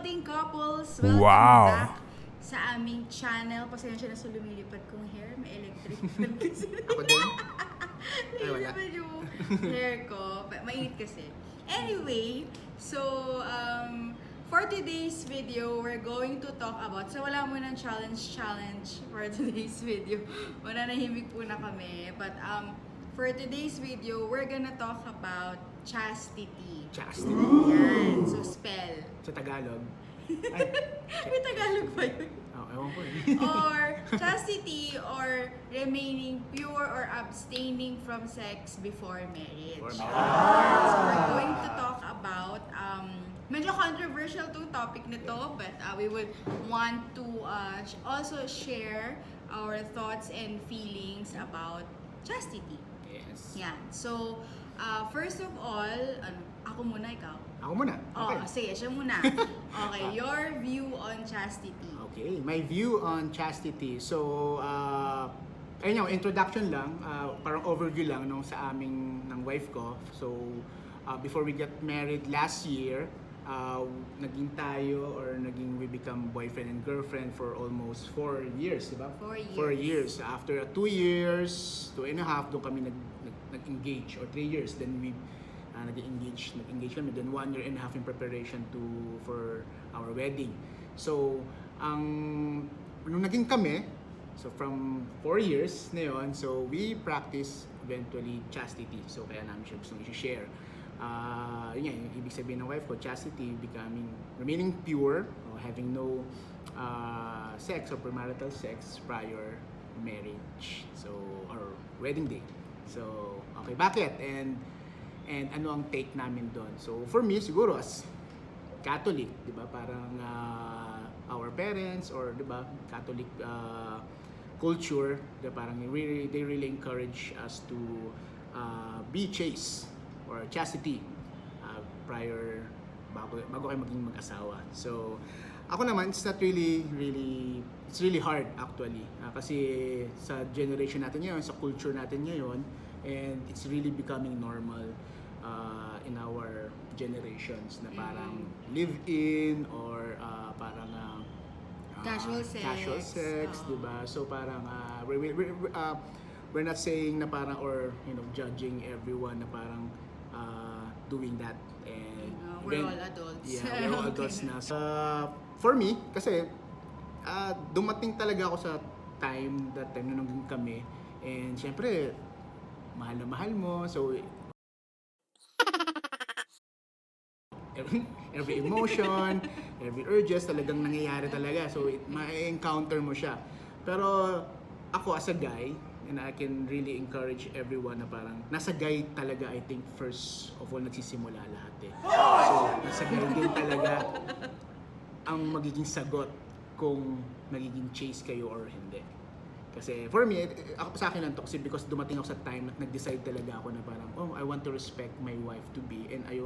budding couples, welcome Wow. back sa aming channel. Pasensya na sa lumilipad kong hair, may electric fan kasi. Ako din? Ay, wala. Lumilipad yung hair ko. Mainit kasi. Anyway, so for today's video, we're going to talk about, so wala mo ng challenge for today's video. Mananahimik po na kami. But for today's video, we're gonna talk about chastity. Chastity. Yan. So, spell. Sa Tagalog. Ay, May Tagalog ba yun? oh, ewan ko eh. Or chastity or remaining pure or abstaining from sex before marriage. Before marriage. So, we're going to talk about, medyo controversial tong topic nito, but we would want to also share our thoughts and feelings about chastity. Yes. Yan. So, first of all, ako muna, ikaw? Ako muna. Oh, Okay. sige, siya muna. Okay, your view on chastity. Okay, my view on chastity. So, ayun yung introduction lang, parang overview lang nung sa aming ng wife ko. So, before we got married last year, naging tayo or we become boyfriend and girlfriend for almost 4 years, di ba? 4 years. 4 years. After 2 years, 2.5, doon kami nag-engage, or 3 years, then we nag-engage kami, then 1.5 years in preparation for our wedding. So, nung naging kami, so from 4 years na yun, so we practice eventually chastity. So, kaya namin siya gustong i-share. Yun yan, yung ibig sabihin ng wife ko, chastity, remaining pure, having no sex or premarital sex prior marriage, so, or wedding day. So, okay, bakit? And ano ang take namin doon? So, for me, siguro as Catholic, di ba, parang our parents or di ba, Catholic culture, di ba, parang they really encourage us to be chaste or chastity prior bago kayo maging mag-asawa. So, ako naman, it's not really it's really hard actually. Kasi sa generation natin ngayon, sa culture natin ngayon, and it's really becoming normal in our generations na parang live-in or parang Casual sex. Diba? So parang we're not saying na parang, or judging everyone na parang doing that, and we're all adults. Yeah, we're all adults na. For me, kasi dumating talaga ako sa that time na nung kami, and syempre mahal na mahal mo, so every emotion, every urges talagang nangyayari talaga, so ma-encounter mo siya. Pero ako as a guy, and I can really encourage everyone na parang nasa guy talaga, I think first of all nagsisimula lahat eh. So nasa guy din talaga ang magiging sagot kung magiging chaste kayo or hindi. Kasi for me, ako sa akin lang to, kasi because dumating ako sa time na nag-decide talaga ako na parang, I want to respect my wife to be, and I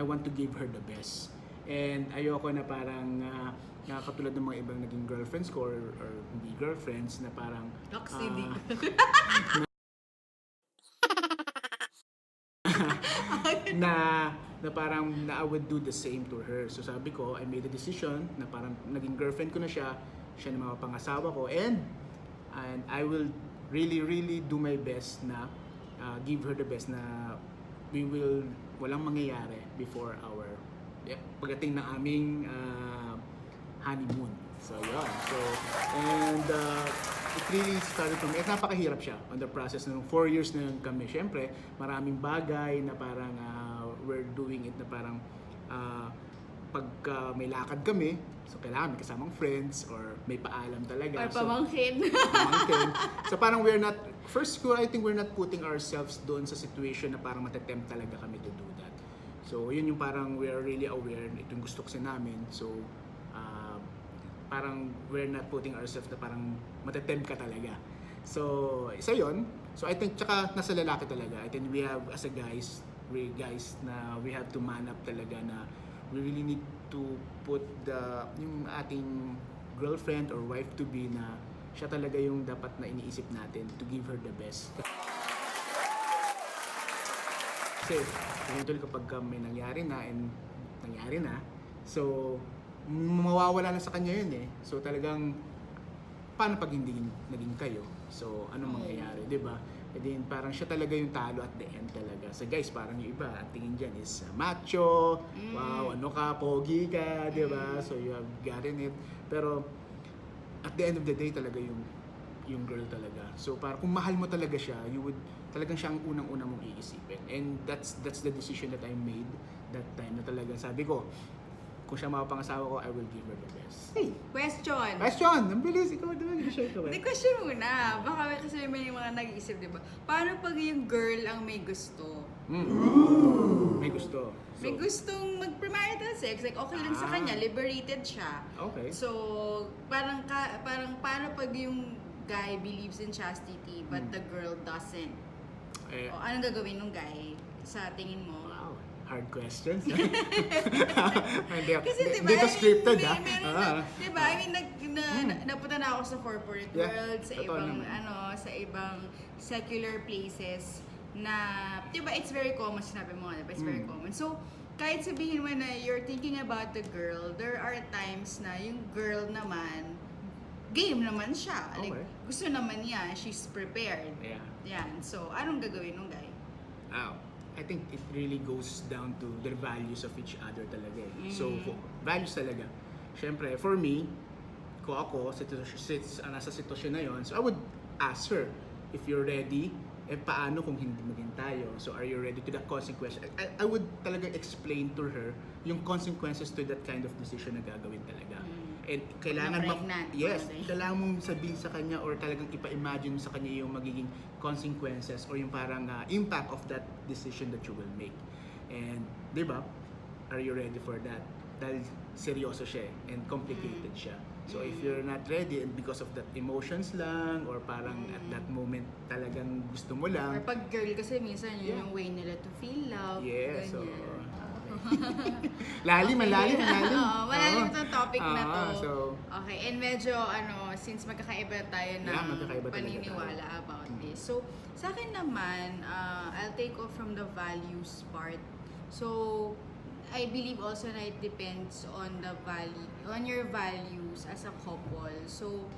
want to give her the best. And ayoko na parang katulad ng mga ibang naging girlfriends ko or hindi girlfriends na parang Toxic. na parang I would do the same to her. So sabi ko, I made a decision na parang naging girlfriend ko na siya na mapangasawa ko, and I will really do my best na give her the best, na walang mangyayari before pagdating ng aming honeymoon. So yun. So, and it really started from, napakahirap siya on the process ng 4 years na kami. Siyempre, maraming bagay na parang we're doing it na parang pagka may lakad kami, so kailangan may kasamang friends or may paalam talaga. Or pamangkin. Pamangkin. So parang I think we're not putting ourselves doon sa situation na parang matetempt talaga kami to do that. So yun yung parang we are really aware na itong gusto kasi namin. So parang we're not putting ourselves na parang matetempt ka talaga. So isa yun. So I think tsaka nasa lalaki talaga. I think we have as a guys na we have to man up talaga na we really need to put yung ating girlfriend or wife to be na siya talaga yung dapat na iniisip natin to give her the best. Kasi eventually kapag may nangyari na, so mawawala na sa kanya yun eh. So talagang, paano pag hindi naging kayo? So, anong mangyayari, di ba? E din, parang siya talaga yung talo at the end talaga. So guys, parang yung iba, ang tingin dyan is macho, wow, ano ka, pogi ka, di ba? So you have gotten it. Pero, at the end of the day talaga yung girl talaga. So para kung mahal mo talaga siya, talagang siya ang unang-una mong iisipin. And that's the decision that I made that time na talaga sabi ko, kung siya mapapangasawa ko, I will give her the best. Hey! Question! Ang bilis! Ikaw naman, i-share ko. Hindi, question muna. Baka kasi may mga nag-iisip, di ba? Paano pag yung girl ang may gusto? May gusto. May gustong mag-premarital sex, like okay lang sa kanya, liberated siya. Okay. So, parang paano pag yung guy believes in chastity but the girl doesn't? O anong gagawin ng guy sa tingin mo? Wow, hard questions. Kasi diba, dito scripted diba, I mean, napunta na ako sa corporate world, sa ibang, sa ibang secular places na, diba, it's very common, sinabi mo nga, diba, it's very common. So, kahit sabihin mo na you're thinking about the girl, there are times na yung girl naman, game naman siya. Like, gusto naman niya, she's prepared. Yeah. Yan. So, anong gagawin ng guy? I think it really goes down to their values of each other talaga eh. So, values talaga. Siyempre, for me, kung ako, nasa sitwasyon na yon, so I would ask her, if you're ready, paano kung hindi maging tayo? So, are you ready to the consequence? I would talaga explain to her yung consequences to that kind of decision na gagawin talaga. And kailangan kailangan mong sabihin sa kanya or talagang ipa-imagine sa kanya yung magiging consequences or yung parang impact of that decision that you will make. And, di ba? Are you ready for that? Dahil seryoso siya and complicated siya. So if you're not ready and because of that emotions lang or parang at that moment talagang gusto mo lang. Or pag girl kasi minsan yun yung way nila to feel love. Yeah, so malalim Oo. itong topic na to. So, okay, and medyo since magkakaiba tayo ng paniniwala about this. So, sa akin naman, I'll take off from the values part. So, I believe also na it depends on your values as a couple. So,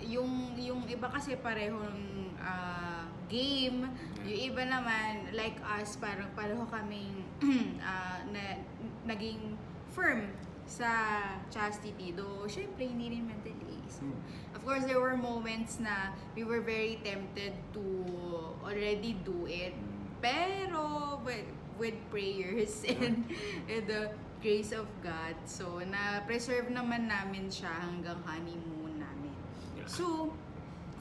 yung iba kasi parehong game, yung iba naman like us parang pareho kaming naging firm sa chastity, though syempre hindi rin mentally. So, of course there were moments na we were very tempted to already do it, pero with prayers and the grace of God, so na-preserve naman namin siya hanggang honeymoon namin. So,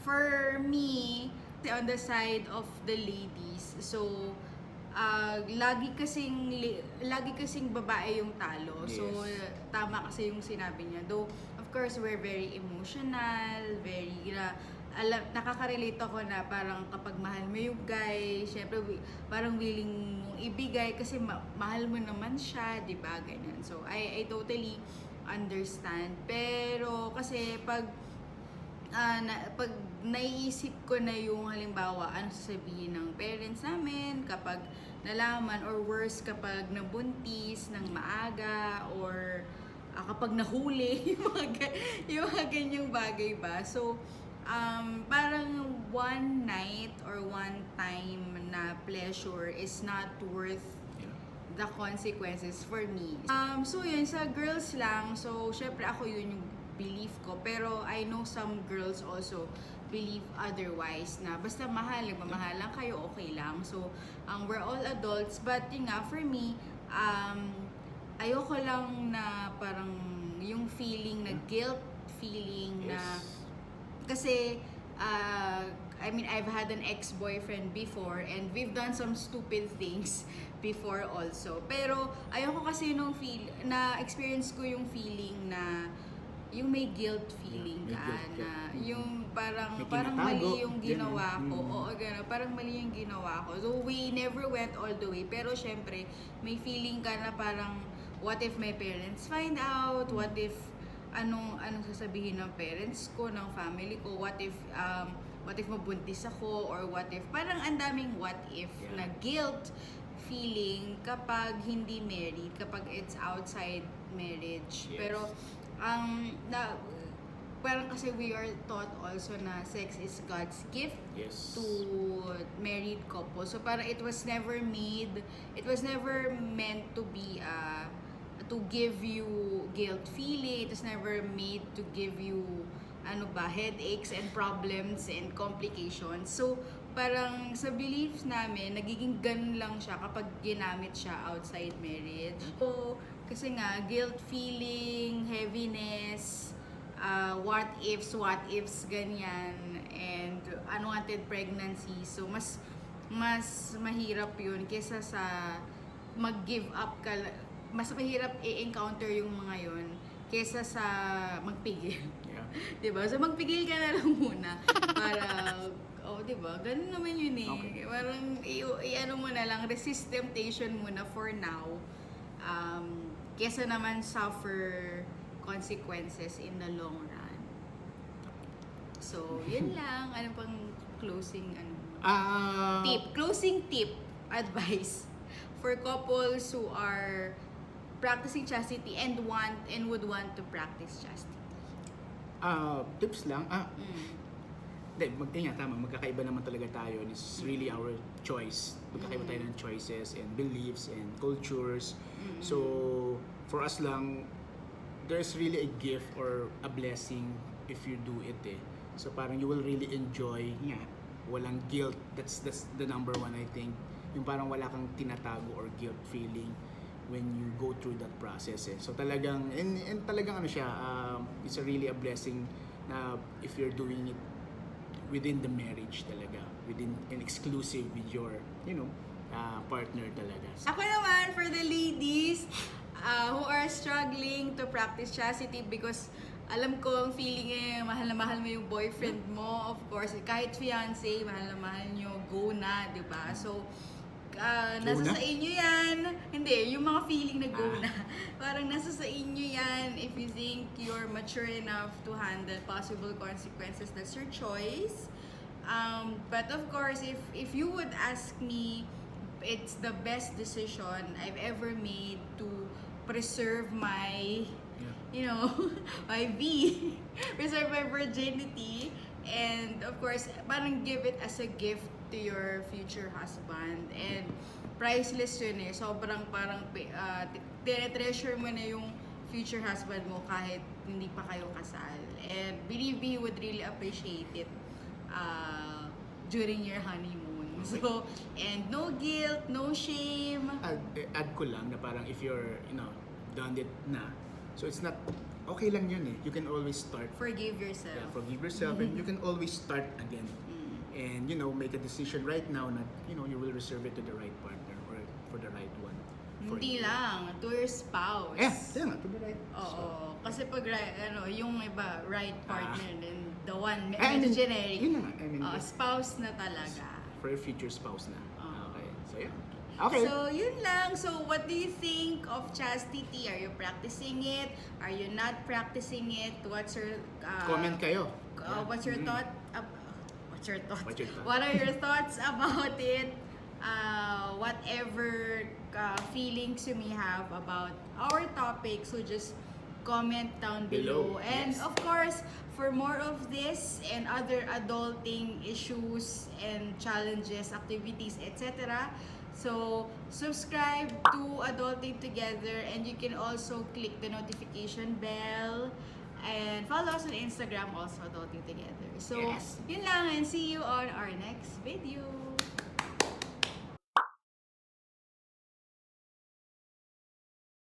for me, on the side of the ladies, so lagi kasing babae yung talo. Yes. So tama kasi yung sinabi niya. Though of course we're very emotional, very nakaka-relate ako na parang kapag mahal mo yung guy, syempre parang willing mong ibigay kasi mahal mo naman siya, 'di ba? Ganyan. So I totally understand. Pero kasi pag naiisip ko na yung halimbawa ano sasabihin ng parents namin kapag nalaman, or worse kapag nabuntis ng maaga, or kapag nahuli, yung mga ganyang bagay ba. So parang one night or one time na pleasure is not worth the consequences for me. So yun, sa girls lang, so syempre ako yun yung belief ko, pero I know some girls also believe otherwise, na basta mahal, nagmamahalan kayo, okay lang. So we're all adults, but yun nga, for me, ayoko lang na parang yung feeling na guilt feeling na kasi I mean, I've had an ex-boyfriend before and we've done some stupid things before also, pero ayoko kasi nung na-experience ko yung feeling na yung may guilt feeling ka, na yung parang mali yung ginawa ko. Oo, gano'n. Parang mali yung ginawa ko. So, we never went all the way. Pero, syempre, may feeling ka na parang, what if my parents find out? What if, anong sasabihin ng parents ko, ng family ko? What if mabuntis ako? Or what if, parang ang daming what if na guilt feeling kapag hindi married, kapag it's outside marriage. Yes. Pero parang kasi we are taught also na sex is God's gift Yes. to married couple. So parang it was never meant to be to give you guilt feeling. It was never made to give you headaches and problems and complications. So parang sa beliefs namin, nagiging ganun lang siya kapag ginamit siya outside marriage. So kasi nga guilt feeling, heaviness, what ifs, ganyan, and unwanted pregnancy. So, mas mahirap yun kesa sa mag-give up ka. Mas mahirap i-encounter yung mga yun kesa sa magpigil. Yeah. Diba? So, magpigil ka na lang muna para, diba? Ganun naman yun eh. Okay. Parang, i-ano mo na lang, resist temptation muna for now. Kesa naman suffer consequences in the long run. So, yun lang. Ano pang closing closing tip, advice for couples who are practicing chastity and would want to practice chastity? Tips lang. Tama, magkakaiba naman talaga tayo. It's really our choice. Magkakaiba tayo ng choices and beliefs and cultures. So, for us lang, there's really a gift or a blessing if you do it eh. So parang you will really enjoy walang guilt. That's the number one, I think. Yung parang wala kang tinatago or guilt feeling when you go through that process eh. So talagang and talagang it's a really a blessing na if you're doing it within the marriage talaga, within an exclusive with your partner talaga. Ako naman, for the ladies who are struggling to practice chastity, because alam ko ang feeling mahal na mahal mo yung boyfriend mo, of course, kahit fiancé, mahal na mahal nyo, go na, di ba? So, nasa sa inyo yan. Hindi, yung mga feeling na go na. Parang nasa sa inyo yan. If you think you're mature enough to handle possible consequences, that's your choice. But of course, if you would ask me, it's the best decision I've ever made to preserve my my preserve my virginity, and of course parang give it as a gift to your future husband. And priceless yun eh, sobrang parang tinetreasure mo na yung future husband mo kahit hindi pa kayo kasal, and believe me, he would really appreciate it during your honeymoon. So, and no guilt, no shame. Add ko lang na parang if you're, done it na, so it's not, okay lang yun eh. You can always start. Forgive yourself. Yeah, forgive yourself and you can always start again. And, make a decision right now na, you will reserve it to the right partner or for the right one. Hindi lang, to your spouse. Yeah, to the right. Oo. Kasi pag, yung iba, right partner, then the one, I generic. Yun na nga. Spouse na talaga. For your future spouse na. Okay. So, yeah. Okay. So, yun lang. So, what do you think of chastity? Are you practicing it? Are you not practicing it? What's your... comment kayo. What's your thought? What's your thought? What's your thought? What are your thoughts about it? Whatever feelings you may have about our topics, so just comment down below. And yes. of course, for more of this and other adulting issues and challenges, activities, etc., so subscribe to Adulting Together, and you can also click the notification bell and follow us on Instagram, also Adulting Together. So, Yes. yun lang, and see you on our next video.